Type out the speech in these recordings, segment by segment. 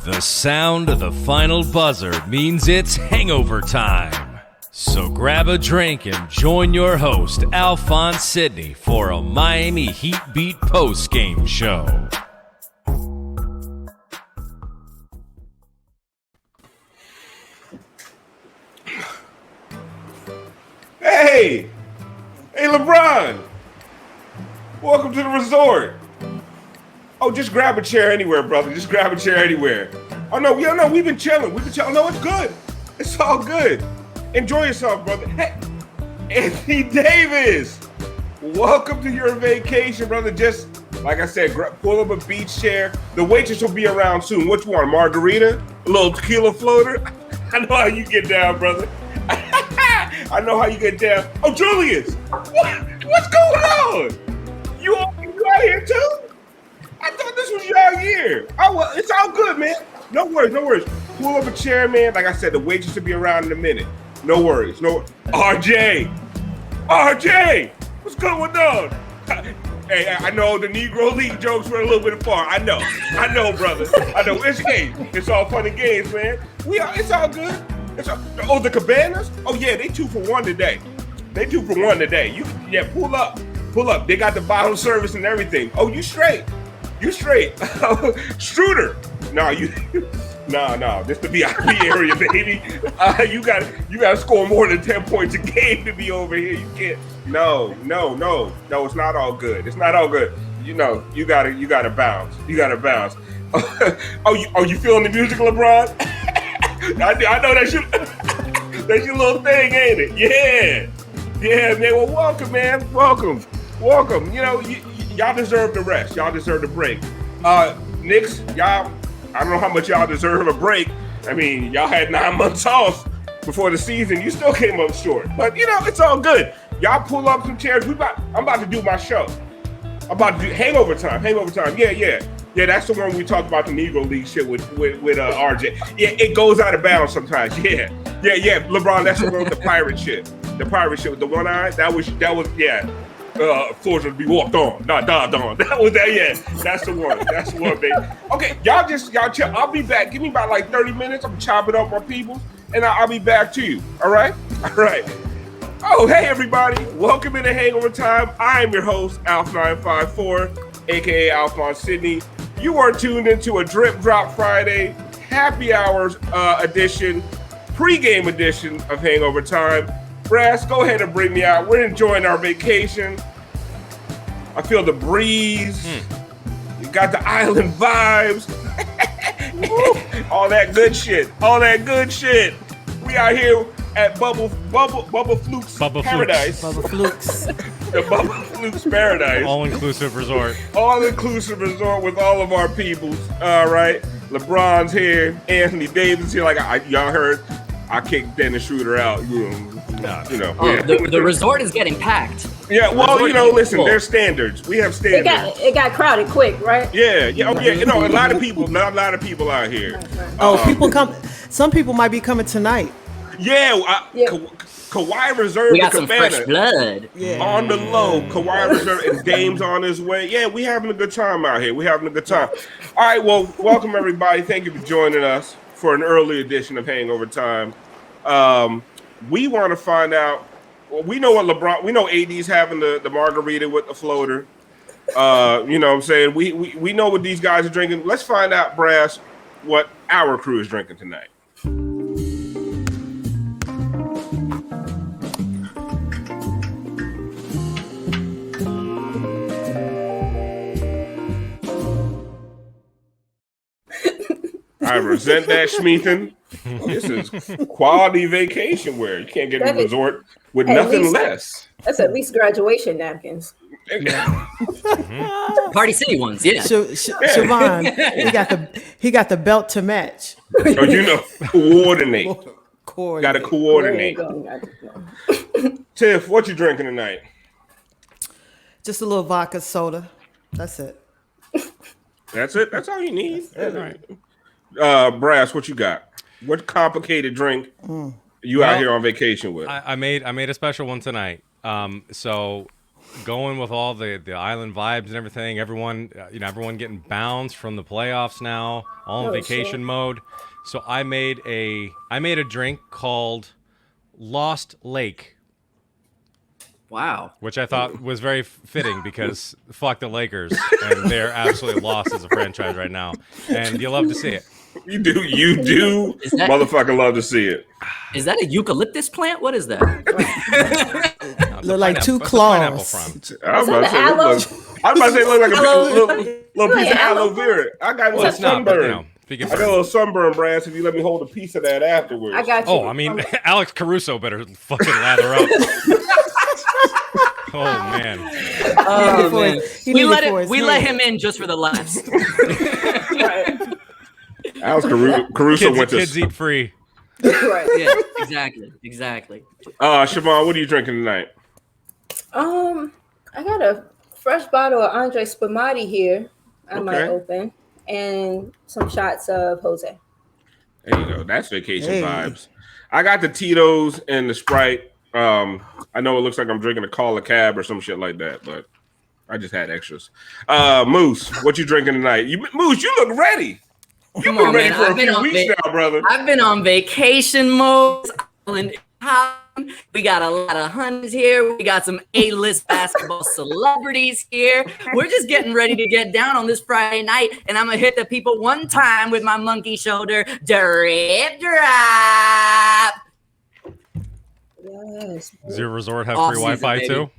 The sound of the final buzzer means it's hangover time. So grab a drink and join your host, Alphonse Sidney, for a Miami Heat Beat post-game show. Hey, LeBron. Welcome to the resort. Oh, just grab a chair anywhere, brother. Just grab a chair anywhere. Oh, no, we've been chilling. No, it's good. It's all good. Enjoy yourself, brother. Hey, Anthony Davis. Welcome to your vacation, brother. Just, like I said, pull up a beach chair. The waitress will be around soon. What you want, margarita? A little tequila floater? I know how you get down, brother. I know how you get down. Oh, Julius. What's going on? You out here, too? I thought this was your year. Oh, well, it's all good, man. No worries. Pull up a chair, man. Like I said, the waitress will be around in a minute. No worries. RJ, what's going on? Hey, I know the Negro League jokes were a little bit far. I know, brother. I know. It's all fun and games, man. It's all good. The Cabanas? Oh, yeah, they 2 for 1 today. Pull up. They got the bottle service and everything. Oh, you straight. Struder. No, this the VIP area, baby. You gotta score more than 10 points a game to be over here. You can't. No, it's not all good. You know, you gotta bounce. You feeling the music, LeBron? I know that's your little thing, ain't it? Yeah, man. Well, welcome, man. Welcome. You know, y'all deserve the rest. Y'all deserve the break. Knicks, y'all, I don't know how much y'all deserve a break. I mean, y'all had 9 months off before the season. You still came up short. But, you know, it's all good. Y'all pull up some chairs. I'm about to do my show. I'm about to do Hangover Time. Yeah, that's the one we talked about the Negro League shit with RJ. Yeah, it goes out of bounds sometimes. Yeah. LeBron, that's the one with the pirate shit. The pirate shit with the one eye. That was yeah. Floors would be walked on, not died on. That was that. Yeah, that's the one, baby. Okay, y'all chill. I'll be back. Give me about like 30 minutes. I'm chopping up my people, and I'll be back to you. All right. Oh, hey everybody! Welcome into Hangover Time. I am your host, Alf954, aka Alphonse Sidney. You are tuned into a Drip Drop Friday happy hours edition, pregame edition of Hangover Time. Brass, go ahead and bring me out. We're enjoying our vacation. I feel the breeze. You got the island vibes. All that good shit. We out here at Bubble Flukes Paradise. Bubble Flukes. The Bubble Flukes Paradise. All-inclusive resort. All-inclusive resort with all of our peoples. All right. LeBron's here. Anthony Davis here. Like y'all heard, I kicked Dennis Schroeder out. The resort is getting packed. Yeah, well, listen, there's standards. We have standards. It got crowded quick, right? Yeah. A lot of people, not a lot of people out here. People come. Some people might be coming tonight. Yeah. Kawhi Reserve. We got some fresh blood. Yeah. On the low, Kawhi Reserve and Dame's on his way. Yeah, we having a good time out here. All right, well, welcome everybody. Thank you for joining us for an early edition of Hangover Time. We want to find out. Well, we know what we know AD's having the margarita with the floater. You know what I'm saying? We know what these guys are drinking. Let's find out, Brass, what our crew is drinking tonight. I resent that, Schmeathan. This is quality vacation wear. You can't get a resort with nothing less. That's at least graduation napkins. Party City ones, yeah. Siobhan, he got the belt to match. Coordinate. Got to coordinate. Tiff, what you drinking tonight? Just a little vodka soda. That's it. That's it? That's all you need? All right. Brass, what you got? What complicated drink you out here on vacation with? I made a special one tonight. So going with all the island vibes and everything. Everyone, everyone getting bounced from the playoffs now, all in vacation mode. So I made a drink called Lost Lake. Wow. Which I thought was very fitting because fuck the Lakers, and they're absolutely lost as a franchise right now. And you love to see it. You do, motherfucking love to see it. Is that a eucalyptus plant? What is that? Look like two claws. I was about to say, look like a little piece of aloe vera. I got a little sunburn. I got a little sunburn, Brass, if you let me hold a piece of that afterwards. I got you. Oh, I mean, Alex Caruso better fucking lather up. Oh, man. Oh, man. We let him in just for the laughs. Alex Caruso went to... Kids eat free. Right. Yeah, exactly. Siobhan, what are you drinking tonight? I got a fresh bottle of Andre Spumati here. I might open. And some shots of Jose. There you go. That's vacation vibes. I got the Tito's and the Sprite. I know it looks like I'm drinking a Call a Cab or some shit like that, but I just had extras. Moose, what you drinking tonight? Moose, you look ready. You've been ready for a few weeks now, brother. I've been on vacation mode. We got a lot of hunters here. We got some A-list basketball celebrities here. We're just getting ready to get down on this Friday night, and I'm going to hit the people one time with my monkey shoulder. Drip, drop. Yes. Does your resort have free Wi-Fi too?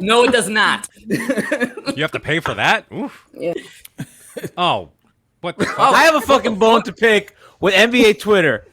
No, it does not. You have to pay for that? Oof. Yeah. Oh. What the fuck? I have a fucking bone to pick with NBA Twitter.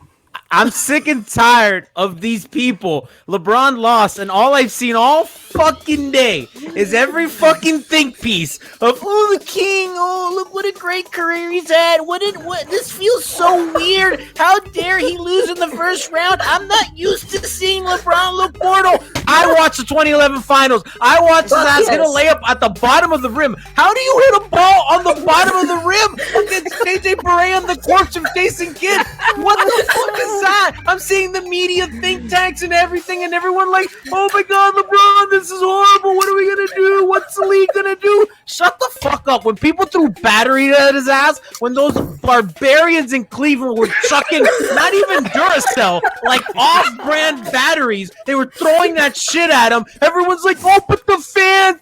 I'm sick and tired of these people. LeBron lost, and all I've seen all fucking day is every fucking think piece of the king. Oh, look what a great career he's had. What this feels so weird. How dare he lose in the first round? I'm not used to seeing LeBron look mortal. I watched the 2011 finals. I watched his ass hit a layup at the bottom of the rim. How do you hit a ball on the bottom of the rim against KJ Barea on the corpse of Jason Kidd? What the fuck is that? I'm seeing the media think tanks and everything, and everyone like, oh my God, LeBron, this is horrible. What are we gonna do? What's the league gonna do? Shut the fuck up. When people threw battery at his ass, when those barbarians in Cleveland were chucking not even Duracell, like off-brand batteries, they were throwing that shit at him. Everyone's like, oh, but the fans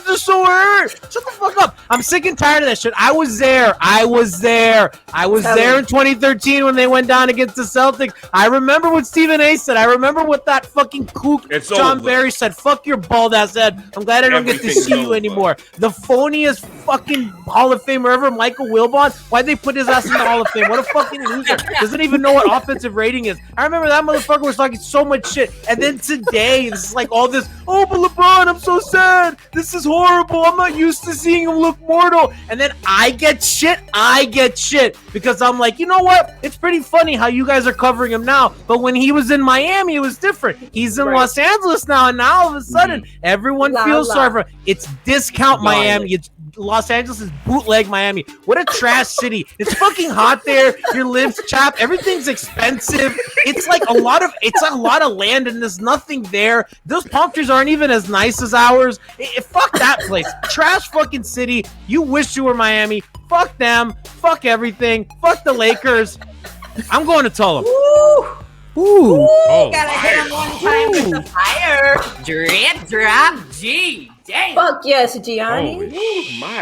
are so hurt. Shut the fuck up. I'm sick and tired of that shit. I was there in 2013 when they went down against the Celtics. I remember what Stephen A said. I remember what that fucking kook John Barry said. Fuck your bald ass head. I'm glad I don't get to see you anymore. The phoniest fucking Hall of Famer ever, Michael Wilbon. Why'd they put his ass in the Hall of Fame? What a fucking loser. Doesn't even know what offensive rating is. I remember that motherfucker was talking so much shit. And then today, this is like all this, oh, but LeBron, I'm so sad. This is horrible. I'm not used to seeing him look mortal. And then I get shit because I'm like, you know what? It's pretty funny how you guys are covering him now. But when he was in Miami, it was different. He's in Los Angeles now, and now all of a sudden, everyone feels sorry for him. It's discount Miami. It's Los Angeles is bootleg Miami. What a trash city. It's fucking hot there. Your lips chap. Everything's expensive. It's like a lot of land and there's nothing there. Those palm trees aren't even as nice as ours. Fuck that place. Trash fucking city. You wish you were Miami. Fuck them. Fuck everything. Fuck the Lakers. I'm going to Tulum. Ooh. Gotta hit him one time with the fire. Drip, drop, G. Damn. Fuck yes, Gianni.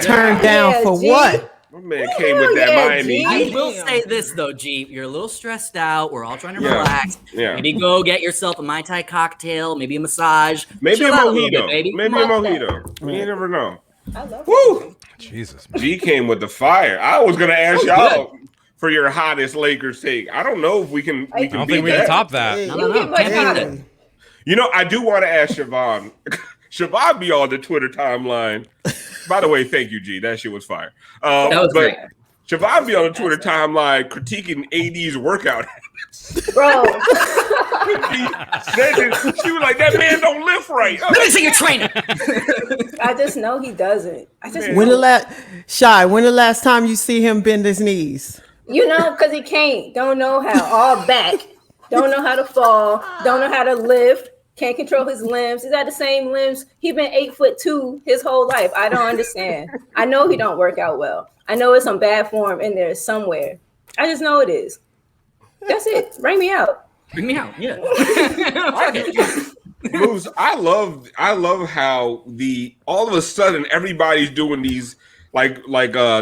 Turned down for G. what? My man came with that Miami. I will say this though, G. You're a little stressed out. We're all trying to relax. Yeah. Maybe go get yourself a Mai Tai cocktail, maybe a massage. Maybe a mojito. Maybe a mojito. You never know. I love Woo! Jesus. G came with the fire. I was gonna ask y'all for your hottest Lakers take. I don't know if we can. I don't think we can top that. No. Can't beat that. You know, I do want to ask Siobhan. Siobhan be on the Twitter timeline. By the way, thank you, G. That shit was fire. That was great. Siobhan be on the Twitter timeline critiquing AD's workout habits. Bro. She was like, that man don't lift right. Let me see your trainer. I just know he doesn't. When the last time you see him bend his knees? You know, because he can't. Don't know how. All back. Don't know how to fall. Don't know how to lift. can't control his limbs. He's got the same limbs. He's been 8'2" his whole life. I don't understand. I know he don't work out well. I know it's some bad form in there somewhere. I just know it is. That's it. Bring me out. Bring me out. Yeah. Moves, I love how all of a sudden everybody's doing these like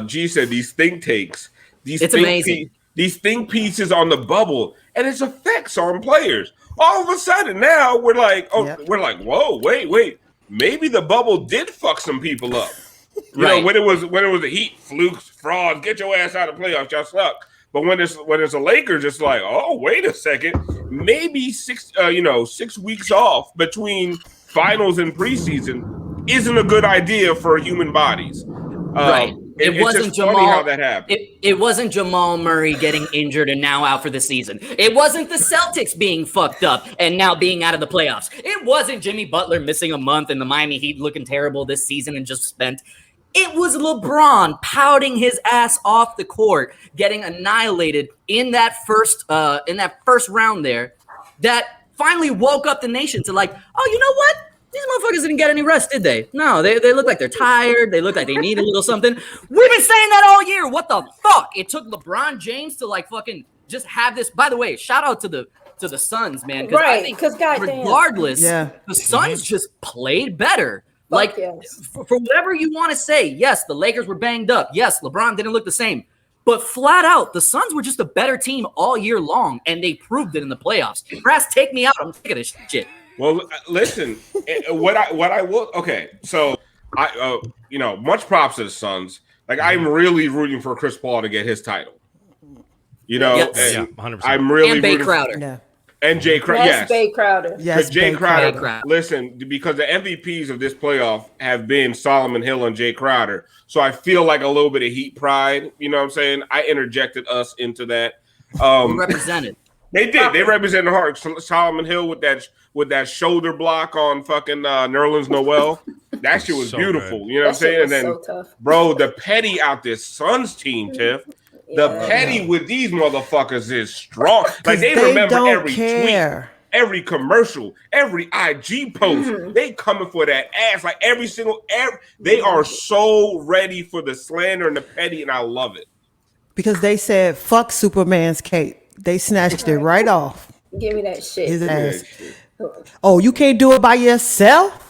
G said, these think takes. It's amazing. These think pieces on the bubble and its effects on players. All of a sudden now we're like, whoa, wait. Maybe the bubble did fuck some people up. You know, when it was the Heat, flukes, frauds, get your ass out of the playoffs, y'all suck. But when it's the Lakers, it's like, oh, wait a second, maybe 6 weeks off between finals and preseason isn't a good idea for human bodies. Right. It wasn't Jamal. Funny how that happened. It wasn't Jamal Murray getting injured and now out for the season. It wasn't the Celtics being fucked up and now being out of the playoffs. It wasn't Jimmy Butler missing a month and the Miami Heat looking terrible this season and just spent. It was LeBron pouting his ass off the court, getting annihilated in that first round there, that finally woke up the nation to like, oh, you know what? These motherfuckers didn't get any rest, did they? No, they look like they're tired. They look like they need a little something. We've been saying that all year. What the fuck? It took LeBron James to like fucking just have this. By the way, shout out to the Suns, man. Right, because regardless, the Suns just played better. Like, for whatever you want to say, yes, the Lakers were banged up. Yes, LeBron didn't look the same. But flat out, the Suns were just a better team all year long, and they proved it in the playoffs. Brass, take me out. I'm sick of this shit. Well, listen, what I will. Okay, so I much props to the Suns. Like, I'm really rooting for Chris Paul to get his title. You know, 100%. I'm really and Bay rooting Crowder. And Jay Crowder. Yes, Bay Crowder. Yes, Jay Crowder. Listen, because the MVPs of this playoff have been Solomon Hill and Jay Crowder. So I feel like a little bit of Heat pride. You know what I'm saying? I interjected us into that. Represented. They did. They represented hard. Solomon Hill with that shoulder block on fucking Nerlens Noel. That shit was so beautiful. Good. You know what I'm saying? And then, bro, the petty out this Suns team, Tiff. The petty with these motherfuckers is strong. Like, they remember every tweet, every commercial, every IG post. They coming for that ass. Like, they are so ready for the slander and the petty, and I love it. Because they said, fuck Superman's cape. They snatched it right off. Give me that shit. His ass. Oh, you can't do it by yourself?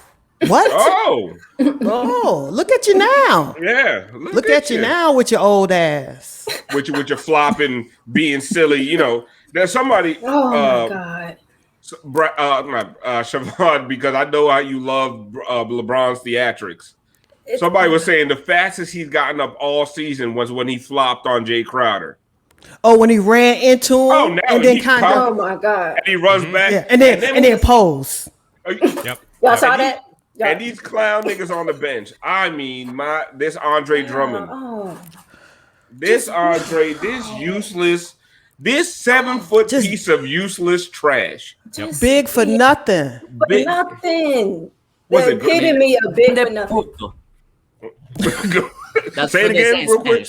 What? Oh, look at you now. Yeah. Look at you now with your old ass. With your flopping, being silly. You know, there's somebody. Oh, my God. Siobhan, because I know how you love LeBron's theatrics. Somebody was saying the fastest he's gotten up all season was when he flopped on Jay Crowder. Oh, when he ran into him and then kind of. Oh, my God. And he runs back. Yeah. And then pose. Yep. Y'all saw that? And these clown niggas on the bench. I mean, this Andre Drummond. This Andre, this useless, this 7-foot piece of useless trash. Big for nothing. For nothing. Was the epitome of big for nothing. Say it again real quick.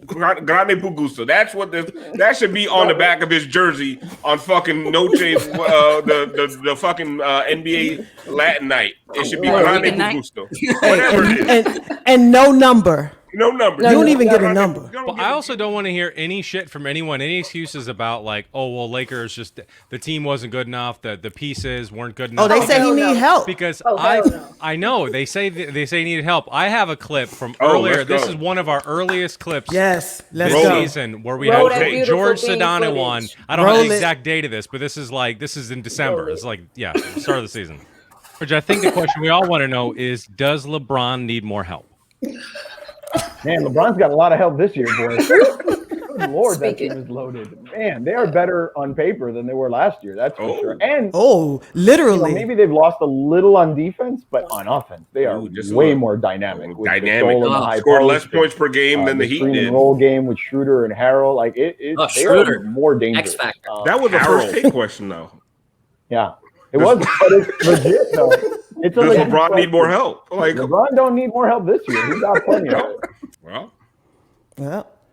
Grande Pugusto. That should be on the back of his jersey on fucking Noche, the fucking NBA Latin night. It should be Grande Pugusto. Whatever it is. And no number. No number. You don't even get a number. But I also don't want to hear any shit from anyone, any excuses about like, oh, well, Lakers just the team wasn't good enough, the pieces weren't good enough. Oh, they say he need help. Because I know they say he needed help. I have a clip from earlier. This is one of our earliest clips. Yes, let's this go. Season where we had George Sedano on. I don't have the exact date of this, but this is in December. It's like start of the season. Which I think the question we all want to know is, does LeBron need more help? Man, LeBron's got a lot of help this year, boys. Lord, that team is loaded. Man, they are better on paper than they were last year. That's for sure. And literally, maybe they've lost a little on defense, but on offense, they are way more dynamic. Scored less points per game than the Heat did. Roll game with Schroeder and Harrell, like they are more dangerous. That was a first take question, though. Yeah, it was, but it's legit though. Does LeBron need more help? Like, LeBron don't need more help this year. He's got plenty of it. Well.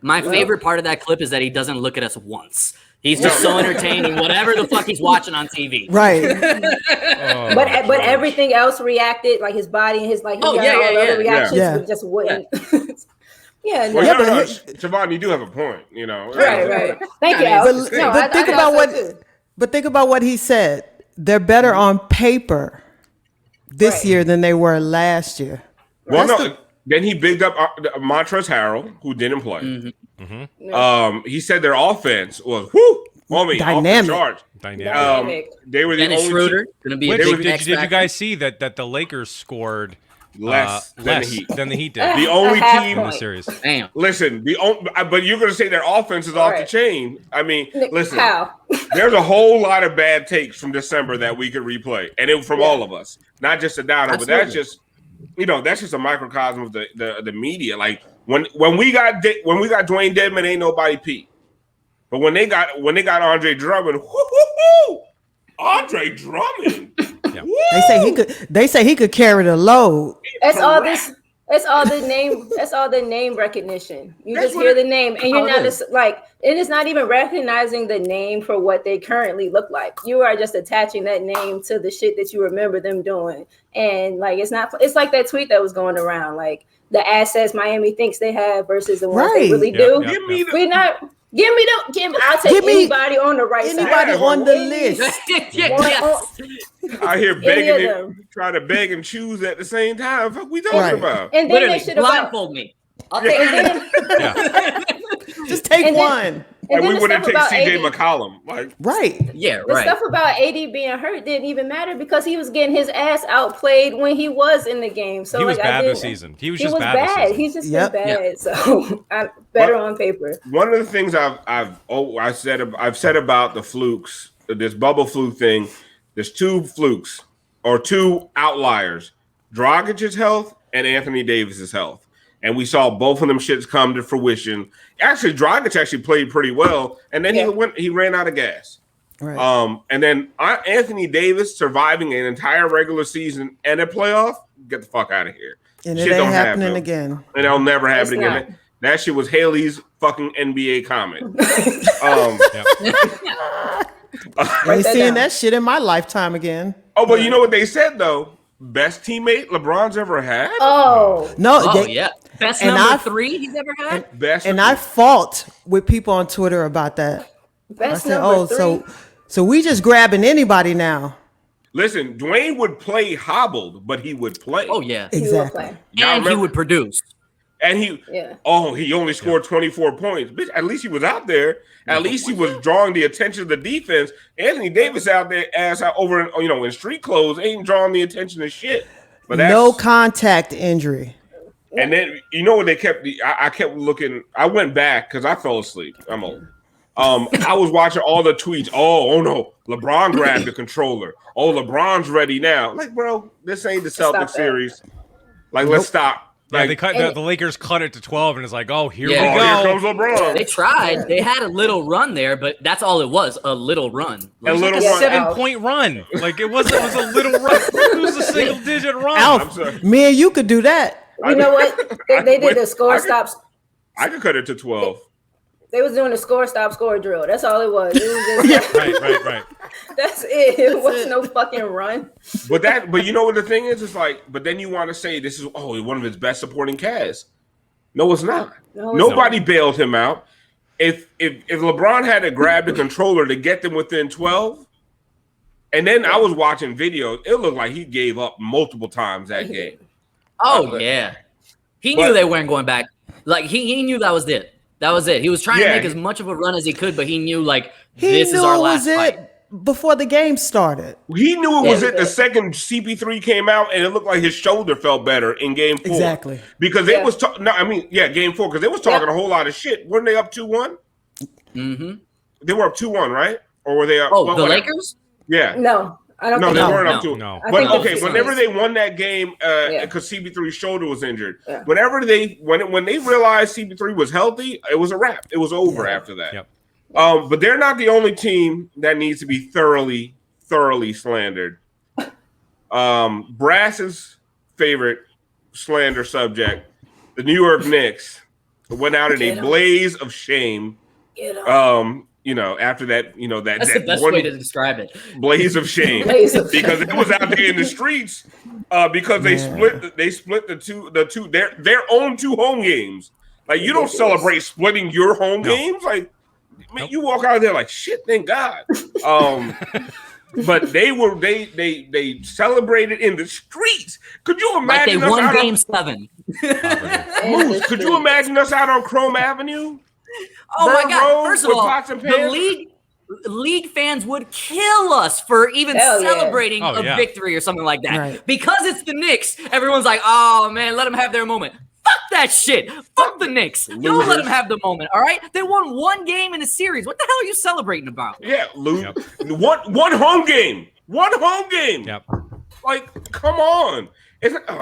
My favorite part of that clip is that he doesn't look at us once. He's just so entertaining, whatever the fuck he's watching on TV. Right. But everything else reacted, like his body and his like. Other reactions just wouldn't. Yeah. Siobhan, you do have a point. You know. Right. Thank you. But think about what he said. They're better on paper this year than they were last year. Well, then he bigged up Montrezl Harrell, who didn't play. He said their offense was dynamic. Dynamic. They were the Dennis only Schroeder going to be a big Did you guys see that the Lakers scored less than the Heat did? The only team in the series. Damn. Listen, but you're going to say their offense is off the chain. I mean, listen, how? There's a whole lot of bad takes from December that we could replay, and it from all of us, not just a downer, but that's just a microcosm of the media. Like when we got Dwayne Dedman, ain't nobody peep. But when they got Andre Drummond, Andre Drummond. Yeah. They say he could carry the load. That's all the name recognition. You just hear the name, and you're not just like. It is not even recognizing the name for what they currently look like. You are just attaching that name to the shit that you remember them doing, and like it's not. It's like that tweet that was going around, like the assets Miami thinks they have versus the ones they really do. I'll take anybody on the right side. Anybody on the list. I hear begging, trying to beg and choose at the same time. What we talking about? And then they should blindfold me. I'll take it. Just take one. Like we wouldn't take CJ McCollum. Like The stuff about AD being hurt didn't even matter because he was getting his ass outplayed when he was in the game. So he was bad this season. He was just bad this season. He's just been bad. So better on paper. One of the things I've said about the flukes, this bubble fluke thing, there's two flukes or two outliers: Dragic's health and Anthony Davis's health. And we saw both of them shits come to fruition. Actually, Dragic actually played pretty well, and then he ran out of gas. Right. And then Anthony Davis surviving an entire regular season and a playoff, get the fuck out of here. And it ain't happening again. And it'll never happen again. That shit was Haley's fucking NBA comment. I ain't seeing that shit in my lifetime again. Oh, but you know what they said though? Best teammate LeBron's ever had? Best number 3 he's ever had? Best. And I fought with people on Twitter about that. Best number 3. So we just grabbing anybody now. Listen, Dwayne would play hobbled, but he would play. Oh, yeah. Exactly. And he would produce. And he only scored 24 points. Bitch, at least he was out there. At least he was drawing the attention of the defense. Anthony Davis out there over in street clothes ain't drawing the attention of shit. But no contact injury. And then you know what they kept? I kept looking. I went back because I fell asleep. I'm old. I was watching all the tweets. Oh no, LeBron grabbed the controller. Oh, LeBron's ready now. Like, bro, this ain't the Celtics series. Like, let's stop. Yeah, Like, the Lakers cut it to 12, and it's like, oh, here we go. Here comes LeBron. They tried. They had a little run there, but that's all it was, a little run. Like, a 7-point run. Like, it was a little run. It was a single-digit run. Alf, me and you could do that. You know what? They did the score stops. I could cut it to 12. They was doing a score drill. That's all it was. It was just right. That's it. It was no fucking run. But you know what the thing is? It's like, but then you want to say this is one of his best supporting casts. No, it's not. Nobody bailed him out. If LeBron had to grab the controller to get them within 12, and then I was watching videos, it looked like he gave up multiple times that game. Oh yeah, he knew they weren't going back. Like he knew that was it. That was it. He was trying to make as much of a run as he could, but he knew this is our last fight. Before the game started. He knew it was it the second CP3 came out, and it looked like his shoulder felt better in game 4. Exactly. Because it was game 4, because they was talking a whole lot of shit. Weren't they up 2-1? Mm-hmm. They were up 2-1, right? Or were they up? Oh, the Lakers? Yeah. No. I don't think they weren't up 2-1. No. But okay, whenever they won that game, because CP3's shoulder was injured, when they realized CP3 was healthy, it was a wrap. It was over after that. Yep. But they're not the only team that needs to be thoroughly slandered. Brass's favorite slander subject, the New York Knicks, went out in a blaze of shame after that, That's the best way to describe it. Blaze of shame, because it was out there in the streets, because they split their own 2 home games. Like, you don't celebrate splitting your home games. Like, man, you walk out of there like, shit, thank God. But they celebrated in the streets. Could you imagine? Like they won Game 7. Moose, could you imagine us out on Chrome Avenue? Oh my God! First of all, the league fans would kill us for even celebrating a victory or something like that. Right. Because it's the Knicks, everyone's like, "Oh man, let them have their moment." Fuck that shit. Fuck the Knicks. Don't let them have the moment. All right, they won 1 game in the series. What the hell are you celebrating about? Yeah, lose one home game. 1 home game. Yep. Like, come on.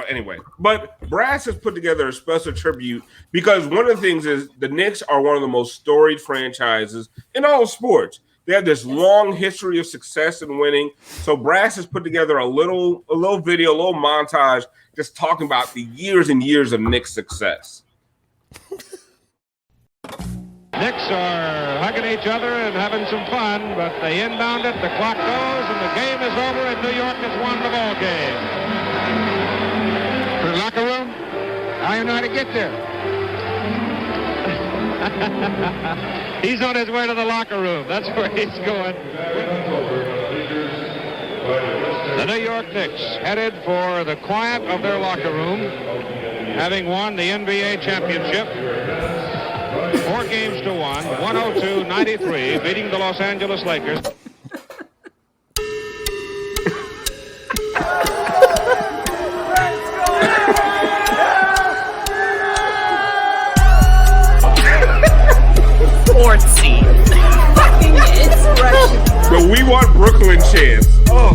Anyway, but Brass has put together a special tribute because one of the things is the Knicks are one of the most storied franchises in all sports. They have this long history of success and winning. So Brass has put together a little video, a little montage, just talking about the years and years of Knicks success. Knicks are hugging each other and having some fun, but they inbound it, the clock goes, and the game is over, and New York has won the ball game. The locker room? I don't know how to get there. He's on his way to the locker room. That's where he's going. The New York Knicks headed for the quiet of their locker room, having won the NBA championship 4 games to 1, 102-93, beating the Los Angeles Lakers. Sports scene. Fucking inspiration. The We Want Brooklyn chance. Oh.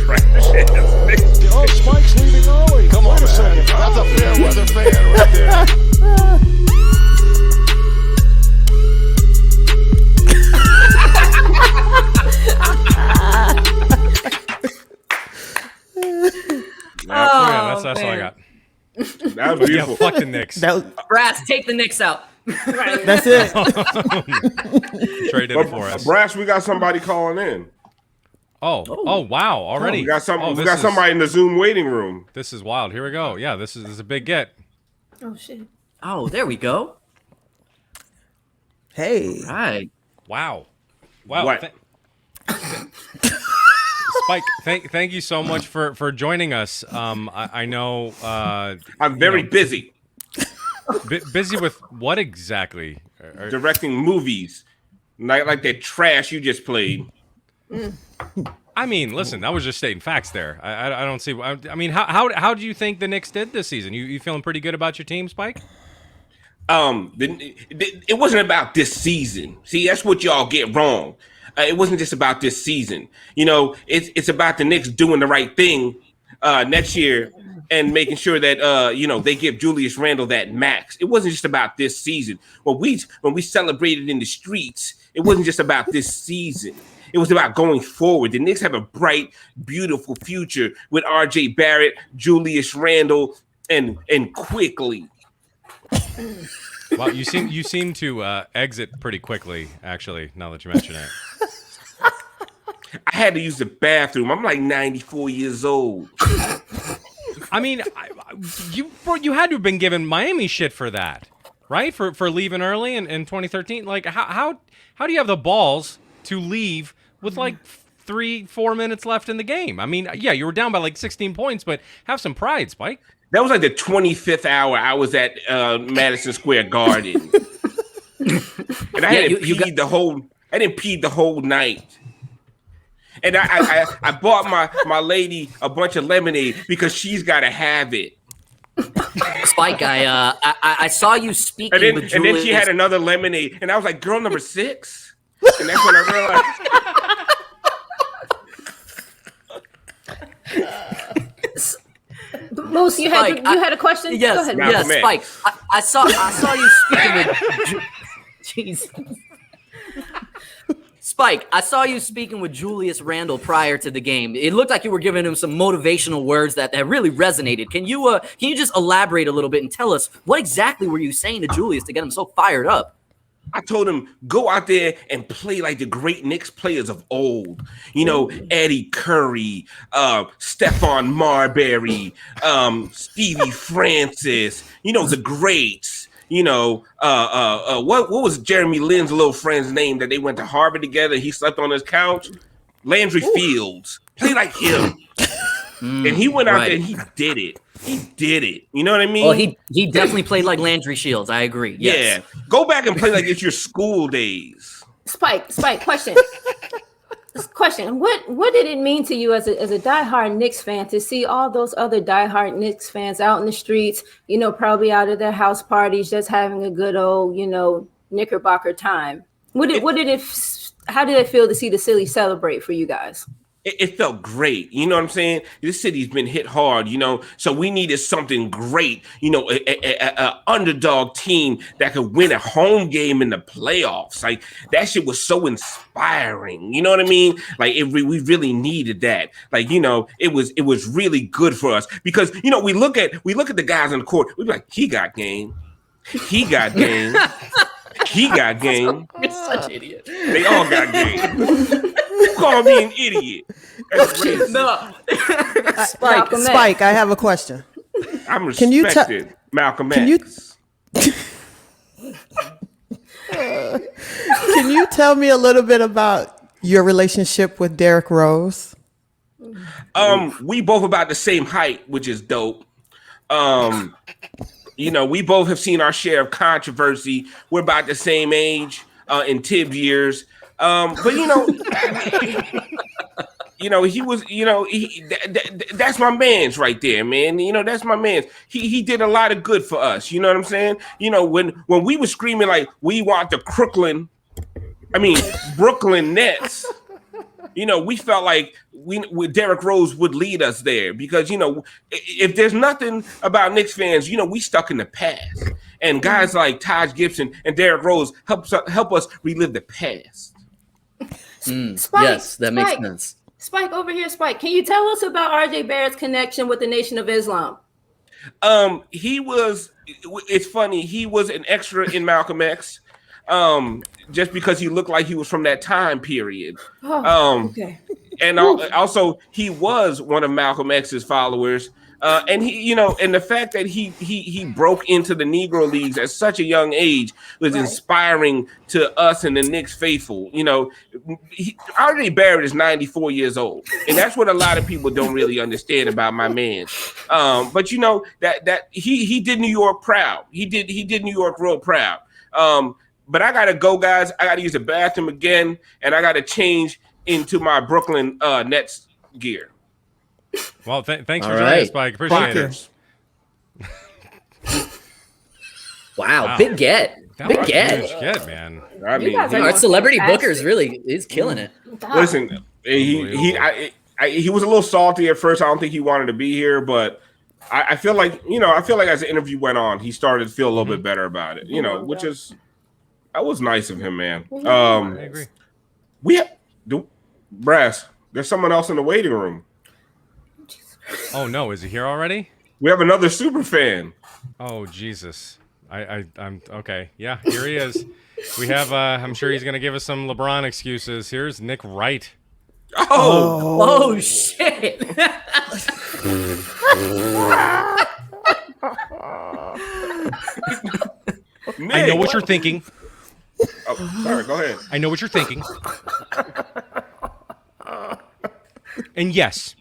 Trash ass. Oh, Spike's leaving early. Come on, a second. That's a fair weather fan right there. That's all I got. That was beautiful. Fuck the Knicks. Brass, take the Knicks out. Right. That's it. Traded it for us. Brass, we got somebody calling in. Oh, wow. Already. We got somebody in the Zoom waiting room. This is wild. Here we go. Yeah, this is a big get. Oh, shit. Oh, there we go. Hey. Right. Wow. What? Spike, thank you so much for joining us. I know I'm very busy. Busy with what exactly? Directing movies, like that trash you just played. I mean, listen, that was just stating facts there. I don't see. I mean, how do you think the Knicks did this season? You feeling pretty good about your team, Spike? It wasn't about this season. See, that's what y'all get wrong. It wasn't just about this season. It's about the Knicks doing the right thing next year and making sure that they give Julius Randle that max. It wasn't just about this season. When we celebrated in the streets, it wasn't just about this season. It was about going forward. The Knicks have a bright, beautiful future with R.J. Barrett, Julius Randle, and quickly. Well, you seem to exit pretty quickly, actually, now that you mention it. I had to use the bathroom. I'm like 94 years old. I mean, you had to have been given Miami shit for that, right? For leaving early in 2013. Like, how do you have the balls to leave with like 3-4 minutes left in the game? I mean, yeah, you were down by like 16 points, but have some pride, Spike. That was like the 25th hour I was at Madison Square Garden. And I hadn't peed the whole night. And I bought my lady a bunch of lemonade because she's got to have it. Spike, I saw you speaking with Julius. And then she had another lemonade. And I was like, girl number 6? And that's when I realized. Moose, you had a question? Yes, go ahead. Yes, Spike. I saw you speaking with. Jeez. Spike, I saw you speaking with Julius Randle prior to the game. It looked like you were giving him some motivational words that really resonated. Can you just elaborate a little bit and tell us what exactly were you saying to Julius to get him so fired up? I told him, go out there and play like the great Knicks players of old. You know, Eddie Curry, Stephon Marbury, Stevie Francis, you know, the greats. You know, what was Jeremy Lin's little friend's name that they went to Harvard together? He slept on his couch. Landry Fields. Play like him. And he went out there and he did it. He did it. You know what I mean? Well, he definitely played like Landry Shields. I agree. Yes. Yeah. Go back and play like it's your school days. Spike, question. Question. What did it mean to you as a diehard Knicks fan to see all those other diehard Knicks fans out in the streets, you know, probably out of their house parties, just having a good old, you know, Knickerbocker time? How did it feel to see the city celebrate for you guys? It felt great. You know what I'm saying? This city's been hit hard, you know, so we needed something great, you know, a underdog team that could win a home game in the playoffs. Like, that shit was so inspiring. You know what I mean? Like, we really needed that. Like, you know, it was really good for us because, you know, we look at the guys on the court. We be like, he got game. He got game. He got game. You're such an idiot. They all got game. You call me an idiot. That's racist. No. Spike, I have a question. I'm respected, Malcolm X. Can you tell me a little bit about your relationship with Derrick Rose? We both about the same height, which is dope. You know, we both have seen our share of controversy. We're about the same age in Tibbs years. But you know, he was, you know, that's my man's right there, man. You know, that's my man's. He did a lot of good for us. You know what I'm saying? You know, when we were screaming like we want the Brooklyn Nets, you know, we felt like Derrick Rose would lead us there because, you know, if there's nothing about Knicks fans, you know, we stuck in the past, and guys like Taj Gibson and Derrick Rose help us relive the past. Spike, yes, that makes sense. Spike, over here, Spike. Can you tell us about RJ Barrett's connection with the Nation of Islam? It's funny, he was an extra in Malcolm X, just because he looked like he was from that time period. Okay. And also he was one of Malcolm X's followers. And he, you know, and the fact that he broke into the Negro Leagues at such a young age was inspiring to us and the Knicks faithful. You know, RJ Barrett is 94 years old, and that's what a lot of people don't really understand about my man. But you know that he did New York proud. He did New York real proud. But I gotta go, guys. I gotta use the bathroom again, and I gotta change into my Brooklyn Nets gear. Well, thanks for joining us, Spike. Appreciate it. Wow, big get. Big get. Get, man. I mean, our celebrity bookers really is killing it. Listen, he was a little salty at first. I don't think he wanted to be here, but I feel like, you know, as the interview went on, he started to feel a little bit better about it, you know, that was nice of him, man. I agree. Brass, there's someone else in the waiting room. Oh no, is he here already? We have another super fan. Oh Jesus. I'm okay. Yeah, here he is. We have I'm sure he's gonna give us some LeBron excuses. Here's Nick Wright. Oh shit. I know what you're thinking. Oh, sorry, go ahead. I know what you're thinking. And yes,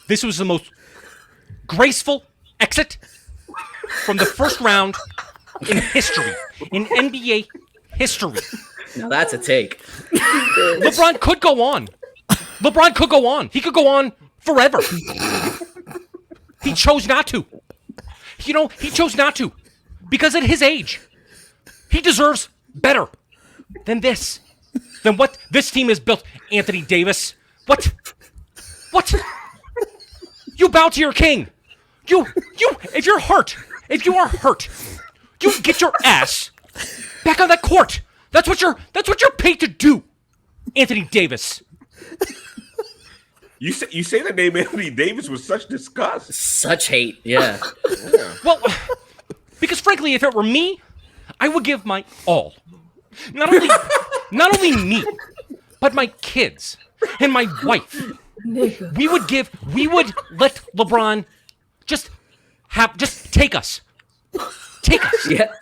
this was the most graceful exit from the first round in history, in NBA history. Now that's a take. LeBron could go on. He could go on forever. He chose not to. You know, he chose not to. Because at his age, he deserves better than this. Than what this team has built. Anthony Davis. What? You bow to your king. You if you are hurt, you get your ass back on that court. That's what you're paid to do, Anthony Davis. You say the name Anthony Davis with such disgust. Such hate, yeah. Well, because frankly, if it were me, I would give my all. Not only me, but my kids and my wife. We would let LeBron just take us. Take us. Yeah.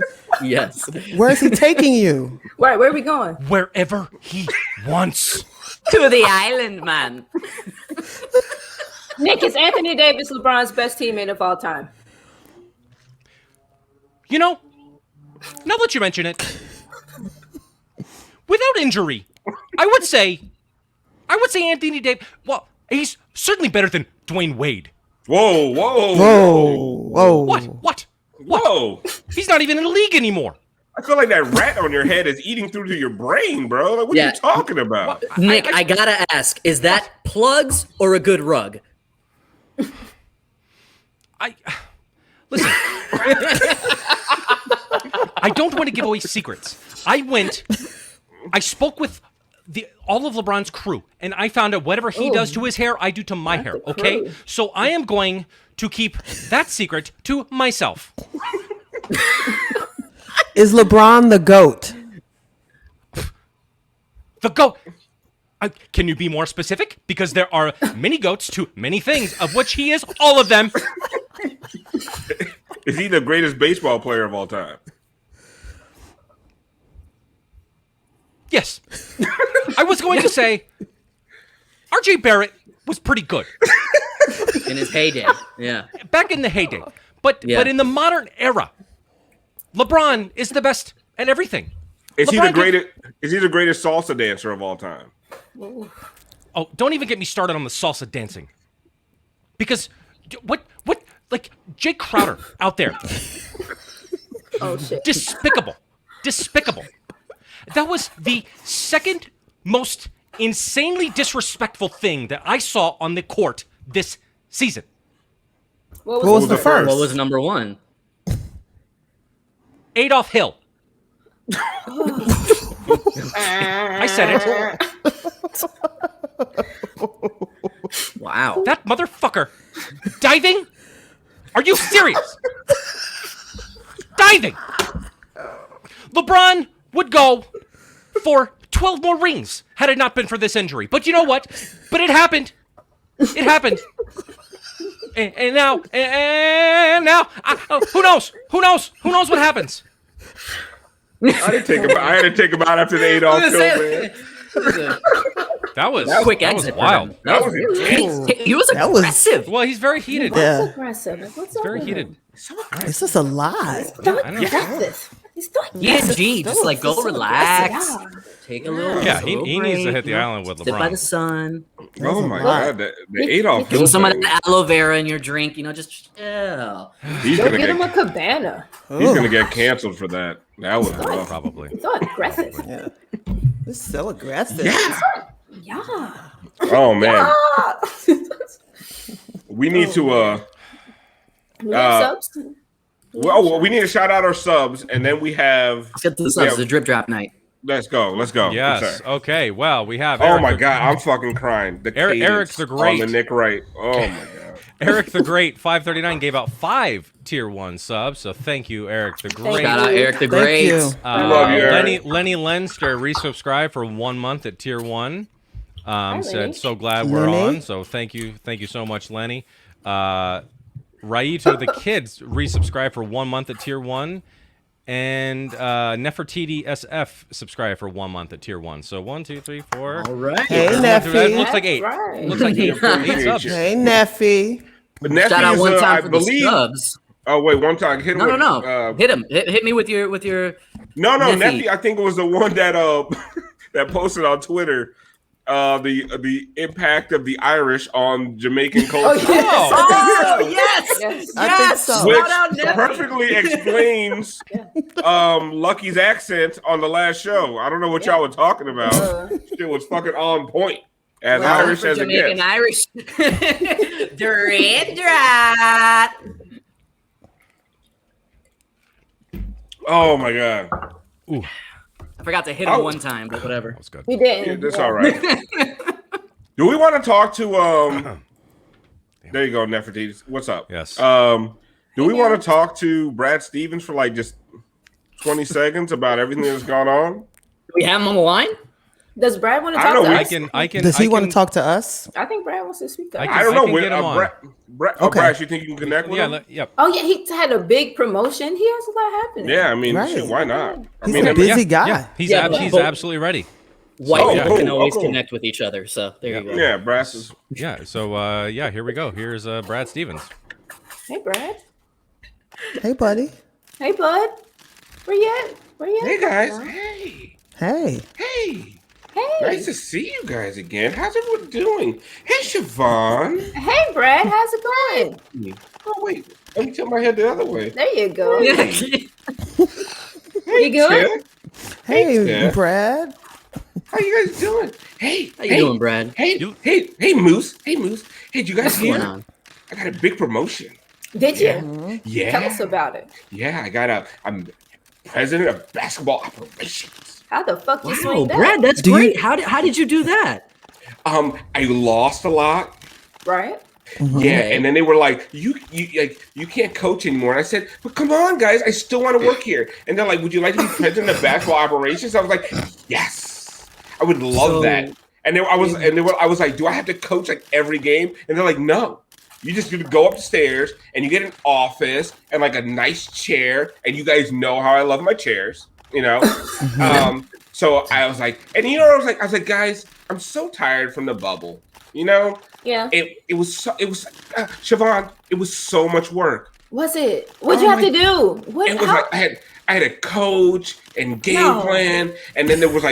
Yes. Where is he taking you? Right, where are we going? Wherever he wants. To the island, man. Nick, is Anthony Davis LeBron's best teammate of all time? You know, now that you mention it, without injury, I would say Anthony Davis. Well, he's certainly better than Dwayne Wade. Whoa. What? Whoa. He's not even in the league anymore. I feel like that rat on your head is eating through to your brain, bro. Like, what are you talking about? Nick, I gotta ask, is that plugs or a good rug? Listen. I don't want to give away secrets. I spoke with all of LeBron's crew, and I found out whatever he does to his hair, I do to my hair, okay? So I am going to keep that secret to myself. Is LeBron the GOAT? The GOAT. Can you be more specific? Because there are many GOATs to many things, of which he is all of them. Is he the greatest baseball player of all time? Yes. I was going to say R.J. Barrett was pretty good. In his heyday. Yeah. Back in the heyday. But in the modern era, LeBron is the best at everything. Is he the greatest salsa dancer of all time? Oh, don't even get me started on the salsa dancing. Because what like Jake Crowder out there. Oh shit. Despicable. That was the second most insanely disrespectful thing that I saw on the court this season. What was the first? What was number one? Adolf Hill. I said it. Wow. That motherfucker diving? Are you serious? Diving. LeBron would go for 12 more rings had it not been for this injury. But you know what? But it happened. It happened. And now, who knows? Who knows what happens? I had to take him out after the Adolf Hill, man. That was quick that exit. was wild. That was intense. He was aggressive. Well, he's very heated. Yeah. Aggressive. What's He's very heated. This is a lot. I know. He's not Yeah, G, just like go relax. Take a little. Yeah, he needs to hit the island with Sit by the LeBron. sun. Oh my God, the Adolf Give him Hill. some of thing. that aloe vera in your drink. Just chill. He's Go gonna get him a get cabana. he's gonna get canceled for that. That was rough. Probably. He's so aggressive. Yeah. It's so aggressive. Yeah. Oh man, we need to We have subs. well, we need to shout out our subs, and then we have. Let's get to the subs. The drip drop night. Let's go. Yes. Okay. Well, we have. Oh Eric my the- God, I'm fucking crying. The Eric cadence the Great. on the Nick Wright. Oh my God. Eric the Great 539 gave out 5 tier 1 subs. So thank you, Eric the Great. Shout out Eric the Thank Great. you. love you, Eric. Lenny Lenster resubscribed for 1 month at tier 1. Lenny. Said so glad we're Lenny. on. So thank you so much, Lenny. Raito the Kids resubscribed for 1 month at tier 1. And Nefertiti SF subscribed for 1 month at tier 1. So 1, 2, 3, 4. All right. Hey, That Neffy. looks like 8. Right. Looks like 8. 8 subs. Hey, Neffy. But Shout out Neffy one is, time I for believe. the subs. Oh wait, one time. Hit him. No. Hit him. Hit me with your. No, Neffy. Neffy. I think it was the one that that posted on Twitter. The impact of the Irish on Jamaican culture. Oh yes. I think so. Which Shout out Neffy. perfectly explains Lucky's accent on the last show. I don't know what y'all were talking about. It was fucking on point. As Irish as it Jamaican gets. Irish. Drip drop. Oh my God. I forgot to hit him one time, but whatever. That's good. We Yeah, didn't. that's all right. Do we want to talk to there you go, Nefertiti. What's up? Yes. Do we want to talk to Brad Stevens for like just 20 seconds about everything that's gone on? Do we have him on the line? Does Brad want to talk to us? Does he want to talk to us? I think Brad wants to speak to us. I don't know. get him on. Brad, you think you can connect with him? Yep. Oh, yeah, he had a big promotion. He has a lot happening. Yeah, I mean, Right. shit, why not? He's a busy guy. Yeah. He's but- absolutely ready. White people can always cool. connect with each other. So there you go. Yeah, Brass is. Yeah. So here we go. Here's Brad Stevens. Hey, Brad. Hey, buddy. Hey, bud. Where you at? Hey, guys. Hey. Hey. Hey. Hey. Nice to see you guys again. How's everyone doing? Hey, Siobhan. Hey, Brad. How's it going? Oh, wait. Let me tilt my head the other way. There you go. Hey, You good? Tim. Hey, Steph. Brad. How you guys doing? Hey. How you doing, Brad? Hey, Moose. Hey, Moose. Hey, did you guys What's hear? going on? I got a big promotion. Did you? Yeah. Tell us about it. Yeah, I'm president of basketball operations. How the fuck you Wow, swing that? Brad, that's Do great. you- How did you do that? I lost a lot. Right? Yeah, and then they were like, "You can't coach anymore." And I said, "But come on, guys, I still want to work here." And they're like, "Would you like to be president of basketball operations?" I was like, "Yes, I would love that." And I was like, "Do I have to coach like every game?" And they're like, "No, you just go upstairs and you get an office and like a nice chair, and you guys know how I love my chairs, you know." So I was like, and I was like, guys, I'm so tired from the bubble, you know. Yeah. It was Siobhan, it was so much work. Was it? What'd you have to do? What? It was like I had a coach and game No. plan, and then there was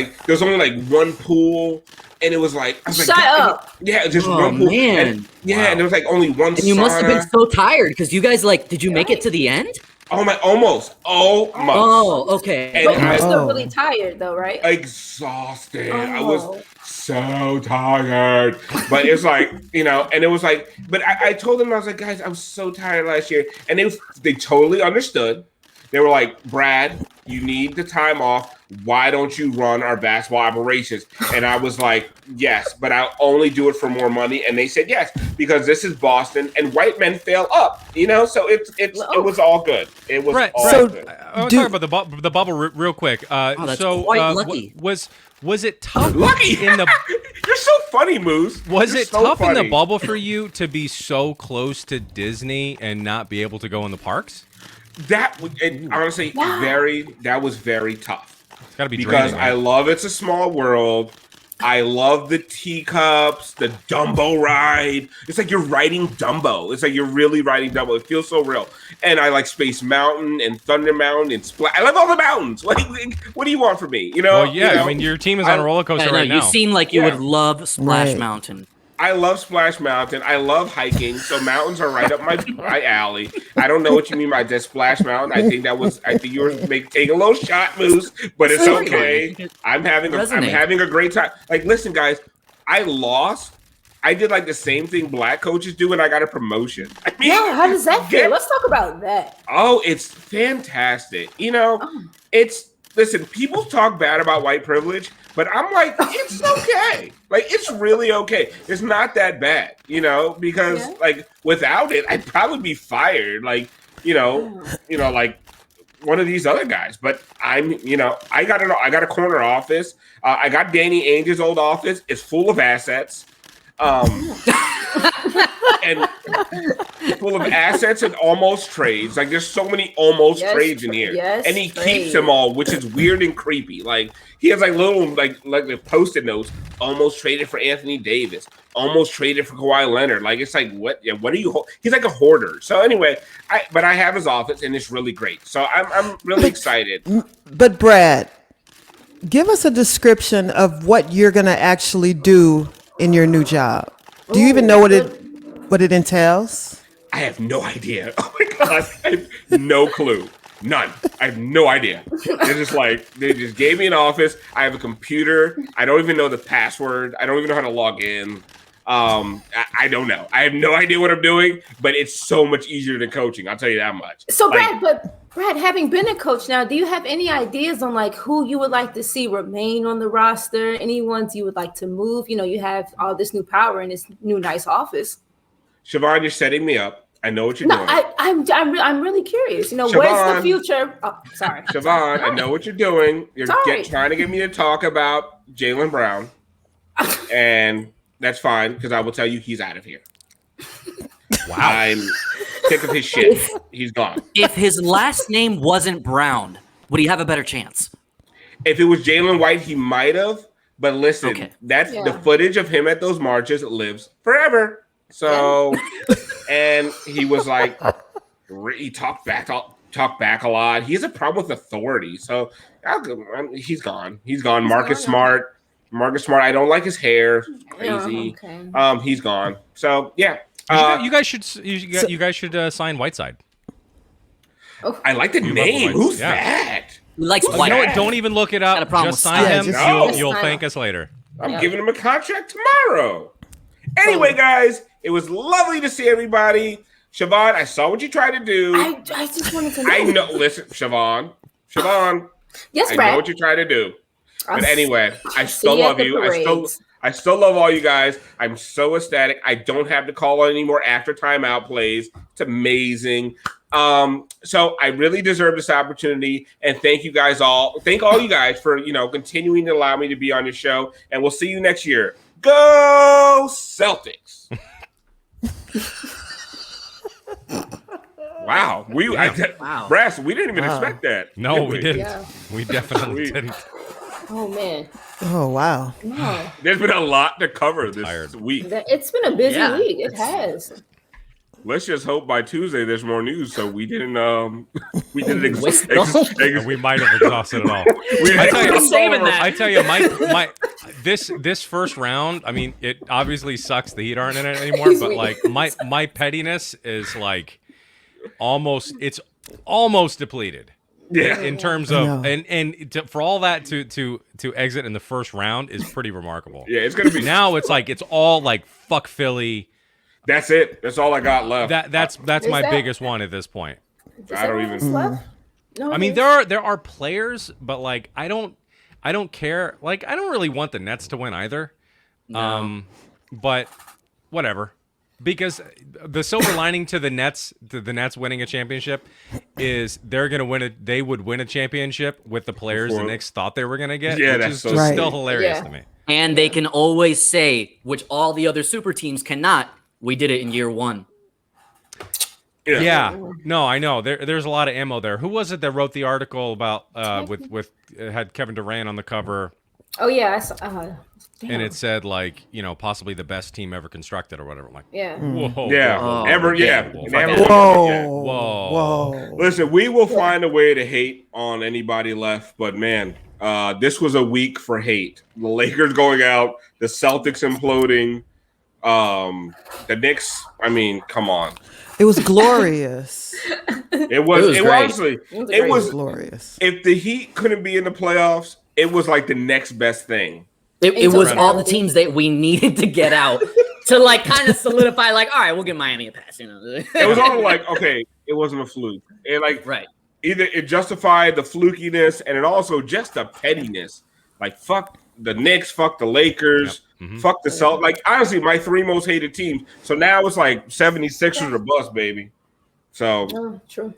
only like one pool, and it was like I was Shut like, up. Yeah, just Oh, one pool. man. And, and there was like only one. And you must have been sauna. so tired because you guys did you make it to the end? Almost. Oh, okay. And But you were I- still really tired, though, right? Exhausted. I was Oh. so tired. But it's like, and it was like, but I told them, I was like, guys, I was so tired last year. And they totally understood. They were like, Brad, you need the time off. Why don't you run our basketball operations? And I was like, yes, but I'll only do it for more money. And they said yes, because this is Boston and white men fail up, so it was all good. It was all good. I want to talk about the bubble real quick. That's quite lucky. Was it tough? Lucky in the? You're so funny, Moose. Was You're it so tough in funny. the bubble for you to be so close to Disney and not be able to go in the parks? Honestly, that was very tough. It's got to be Because draining, I right? love It's a Small World. I love the teacups, the Dumbo ride. It's like you're riding Dumbo. It's like you're really riding Dumbo. It feels so real. And I like Space Mountain and Thunder Mountain and I love all the mountains. Like, what do you want from me? Well, yeah. I mean, your team is on a roller coaster right now. You seem like you Yeah. would love Splash Right. Mountain. I love Splash Mountain. I love hiking. So mountains are right up my alley. I don't know what you mean by that Splash Mountain. I think you were taking a little shot, Moose, but it's okay. I'm having a great time. Like, listen, guys, I lost. I did like the same thing black coaches do, and I got a promotion. I mean, Yeah, how does that feel? Let's talk about that. Oh, it's fantastic. Listen, people talk bad about white privilege, but I'm like, it's okay. Like, it's really okay. It's not that bad, because like without it, I'd probably be fired. Like, like one of these other guys. But I got a corner office. I got Danny Ainge's old office. It's full of assets. And full of assets and almost trades. Like, there's so many almost trades in here. Yes, and he keeps them all, which is weird and creepy. Like, he has like little like the post-it notes. Almost traded for Anthony Davis. Almost traded for Kawhi Leonard. Like, it's like, what? Yeah, what are you? He's like a hoarder. So anyway, I have his office and it's really great. So I'm really excited. But Brad, give us a description of what you're gonna actually do in your new job. Do you even know what it entails? I have no idea. Oh my god, I have no clue. None. I have no idea. They just gave me an office. I have a computer. I don't even know the password. I don't even know how to log in. I don't know. I have no idea what I'm doing, but it's so much easier than coaching. I'll tell you that much. So Brad, having been a coach now, do you have any ideas on like who you would like to see remain on the roster? Any ones you would like to move? You have all this new power in this new nice office. Siobhan, you're setting me up. I know what you're doing. I'm really curious. You know, Siobhan, where's the future? Oh, sorry. Siobhan, I know what you're doing. You're trying to get me to talk about Jaylen Brown. And that's fine, because I will tell you he's out of here. Wow. I'm sick of his shit. He's gone. If his last name wasn't Brown, would he have a better chance? If it was Jalen White, he might have. But listen, that's the footage of him at those marches lives forever. So, and he was like, he talked back a lot. He has a problem with authority. So he's gone. He's gone. Marcus Smart. I don't like his hair. It's crazy. He's gone. So yeah. You guys should sign Whiteside. I like the name. Who's that? He likes White. You know what? Don't even look it up. Just sign him. You'll thank us later. I'm giving him a contract tomorrow. Anyway, guys, it was lovely to see everybody. Siobhan, I saw what you tried to do. I just wanted to know. I know. Listen, Siobhan. Yes, I know what you tried to do. But anyway, I still love you. I still love all you guys. I'm so ecstatic. I don't have to call on anymore after timeout plays. It's amazing. So I really deserve this opportunity, and thank you guys all. Thank all you guys for continuing to allow me to be on your show. And we'll see you next year. Go Celtics! Wow, Brass, we didn't even expect that. No, we didn't. Yeah. We definitely didn't. Oh man. Oh wow. No. There's been a lot to cover this week. It's been a busy week. It has. Let's just hope by Tuesday there's more news. So we didn't we might have exhausted it all. I tell you, my this first round. I mean, it obviously sucks the Heat aren't in it anymore. But like my pettiness is like almost depleted. Yeah. In terms of for all that to exit in the first round is pretty remarkable. Yeah, it's gonna be now. It's like it's all like fuck Philly. That's it. That's all I got left. That's my biggest one at this point. I don't even. No, I mean, there are players, but like I don't care. Like I don't really want the Nets to win either. No. But whatever. Because the silver lining to the Nets winning a championship is they're gonna win it. They would win a championship with the players the Knicks thought they were gonna get. Yeah, which is just still hilarious to me. And they can always say, which all the other super teams cannot, we did it in year one. Yeah. No, I know. There's a lot of ammo there. Who was it that wrote the article about with had Kevin Durant on the cover? Oh yeah, and it said like possibly the best team ever constructed or whatever. I'm like, whoa, whoa. Listen, we will find a way to hate on anybody left, but man, this was a week for hate. The Lakers going out, the Celtics imploding, the Knicks. I mean, come on. It was glorious. It was glorious. If the Heat couldn't be in the playoffs, it was like the next best thing. It was all the teams that we needed to get out to like kind of solidify. Like, all right, we'll give Miami a pass. It was all like, okay, it wasn't a fluke. It either it justified the flukiness and it also just the pettiness. Like fuck the Knicks, fuck the Lakers, fuck the Celtics. Like honestly, my three most hated teams. So now it's like 76ers or bust, baby. So true.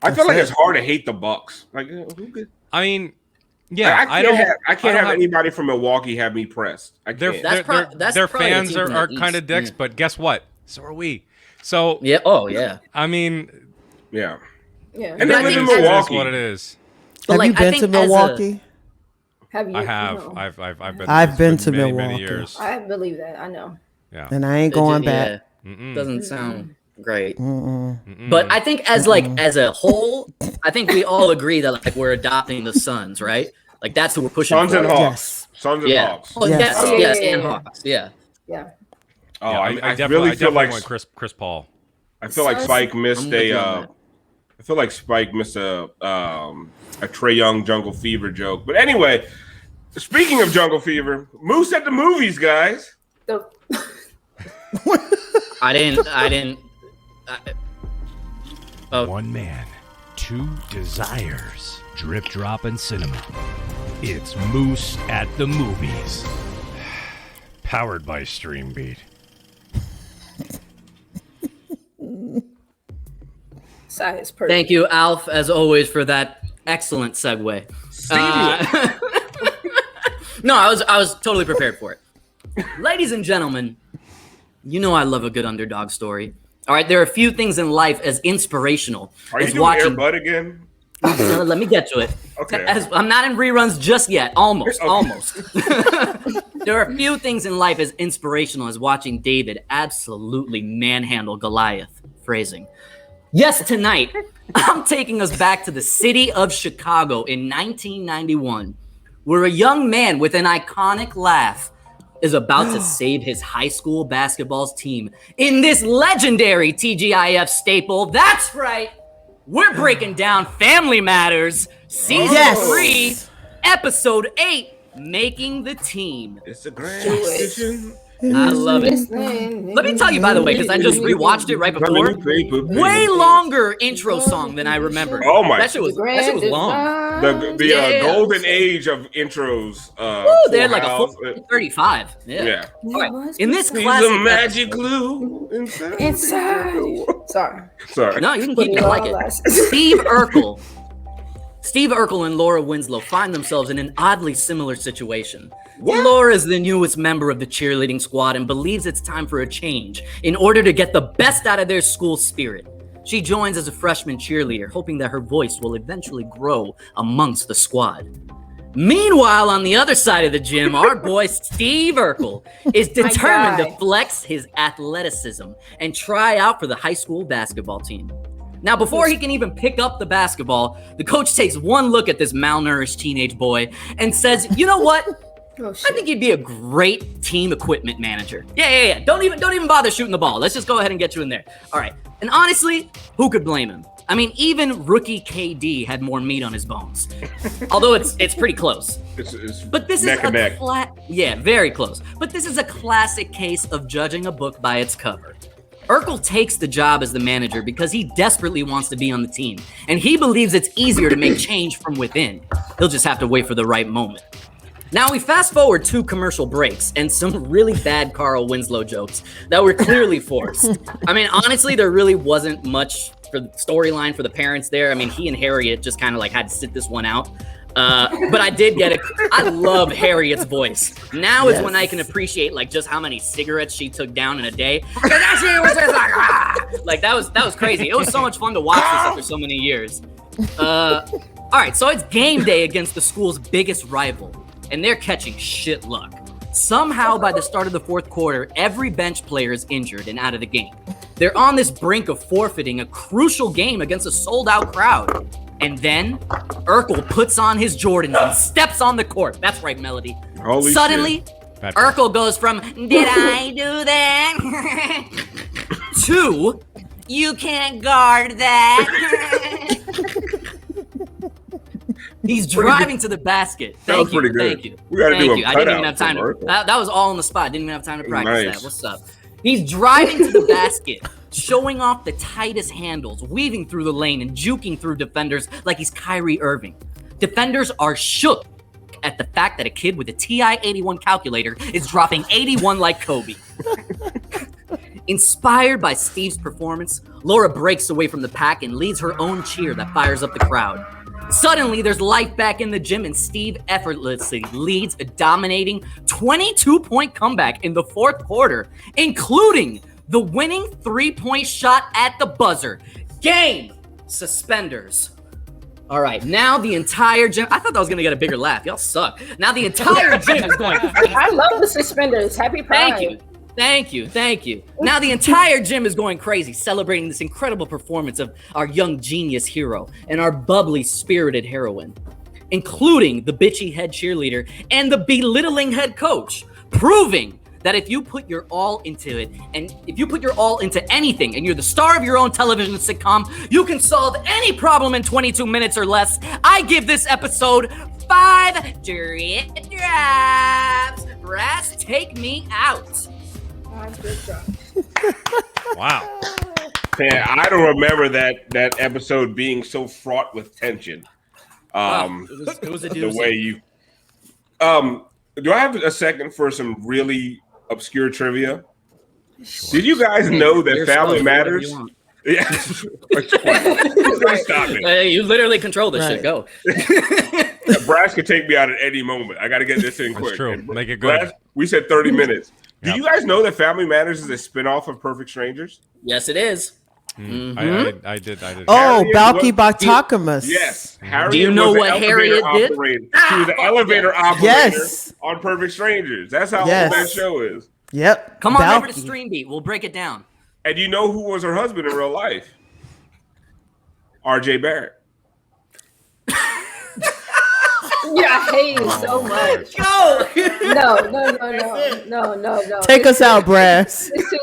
I feel like it's hard to hate the Bucks. Like who could? I mean. Yeah, I can't have anybody from Milwaukee have me pressed. I can't. Their fans are kind of dicks, but guess what? So are we. So yeah. Oh yeah. I mean, yeah. And they live in Milwaukee. That's what it is. Have you been to Milwaukee? Have you? I have. No. I've been to many, Milwaukee. Many years. I believe that. I know. Yeah. And I ain't going back. Doesn't sound great. But I think as a whole, I think we all agree that like we're adopting the Suns, right? Like that's who we're pushing. Suns and Hawks. Yes. Suns and Hawks. Oh, yes, and Hawks. Yeah. Oh, I really feel like Chris Paul. I feel like Spike missed I feel like Spike missed a Trae Young Jungle Fever joke. But anyway, speaking of Jungle Fever, Moose at the movies, guys. I didn't. One man, two desires. Drip drop and cinema. It's Moose at the movies. Powered by Streambeat. Sai is perfect. Thank you, Alf, as always, for that excellent segue. No, I was totally prepared for it. Ladies and gentlemen, you know I love a good underdog story. All right, there are a few things in life as inspirational Are as you doing Air Bud again? Let me get to it. Okay. I'm not in reruns just yet. Almost. Okay. Almost. There are a few things in life as inspirational as watching David absolutely manhandle Goliath. Phrasing. Yes, tonight, I'm taking us back to the city of Chicago in 1991, where a young man with an iconic laugh is about to save his high school basketball team in this legendary TGIF staple. That's right. We're breaking down Family Matters, Season 3, Episode 8, Making the Team. It's a grand decision. I love it. Let me tell you, by the way, because I just rewatched it right before. Way longer intro song than I remember. Oh my! That shit was long. The golden age of intros. They had like a 35. Yeah. All right. In this classic, the magic glue inside. Sorry. No, you can keep it. I like it. Steve Urkel and Laura Winslow find themselves in an oddly similar situation. Laura is the newest member of the cheerleading squad and believes it's time for a change in order to get the best out of their school spirit. She joins as a freshman cheerleader, hoping that her voice will eventually grow amongst the squad. Meanwhile, on the other side of the gym, our boy Steve Urkel is determined to flex his athleticism and try out for the high school basketball team. Now, before he can even pick up the basketball, the coach takes one look at this malnourished teenage boy and says, "You know what? I think you'd be a great team equipment manager. Yeah. Don't even bother shooting the ball. Let's just go ahead and get you in there." All right. And honestly, who could blame him? I mean, even rookie KD had more meat on his bones. Although it's pretty close. But this neck and neck. Yeah, very close. But this is a classic case of judging a book by its cover. Urkel takes the job as the manager because he desperately wants to be on the team, and he believes it's easier to make change from within. He'll just have to wait for the right moment. Now we fast forward 2 commercial breaks and some really bad Carl Winslow jokes that were clearly forced. I mean, honestly, there really wasn't much for the storyline for the parents there. I mean, he and Harriet just kind of like had to sit this one out. But I did get it. I love Harriet's voice. Now is when I can appreciate like just how many cigarettes she took down in a day. That shit was just like that was crazy. It was so much fun to watch this after so many years. All right, so it's game day against the school's biggest rival, and they're catching shit luck. Somehow, by the start of the fourth quarter, every bench player is injured and out of the game. They're on this brink of forfeiting a crucial game against a sold-out crowd. And then Urkel puts on his Jordans and steps on the court. That's right, Melody. Suddenly, Urkel goes from, "Did I do that?" to, "You can't guard that." He's driving to the basket. Thank you. Thank you. We gotta do a I didn't even have time to. That was all on the spot. Didn't even have time to practice that. What's up? He's driving to the basket, showing off the tightest handles, weaving through the lane and juking through defenders like he's Kyrie Irving. Defenders are shook at the fact that a kid with a TI-81 calculator is dropping 81 like Kobe. Inspired by Steve's performance, Laura breaks away from the pack and leads her own cheer that fires up the crowd. Suddenly, there's life back in the gym, and Steve effortlessly leads a dominating 22-point comeback in the fourth quarter, including the winning 3-point shot at the buzzer. Game suspenders. All right, now the entire gym. I thought that was going to get a bigger laugh. Y'all suck. Now the entire gym is going. I love the suspenders. Happy Pride. Thank you. Now the entire gym is going crazy, celebrating this incredible performance of our young genius hero and our bubbly, spirited heroine, including the bitchy head cheerleader and the belittling head coach, proving that if you put your all into it, and if you put your all into anything, and you're the star of your own television sitcom, you can solve any problem in 22 minutes or less. I give this episode 5 drip drops. Brass, take me out. Wow. Yeah, I don't remember that episode being so fraught with tension. It was a doozy. The way you. Do I have a second for some really obscure trivia? Sure. Did you guys know that Family Matters Yeah. Stop it. Hey, you literally control this Right. shit. Go. Brass could take me out at any moment. I got to get this in quick. That's true. And Make it good. Brass, we said 30 minutes. Do Yep. you guys know that Family Matters is a spinoff of Perfect Strangers? Yes, it is. I did. Oh, Harriet Balky was- Bartakamus. Yes. Harriet Do you know was what the Harriet elevator did? operator. She was the elevator operator Yes. on Perfect Strangers. That's how Yes. old that show is. Yep. Come on over to Balky. Stream Beat. We'll break it down. And you know who was her husband in real life? R.J. Barrett. Yeah, I hate you so much. Go. No. Take us out, Brass. It's too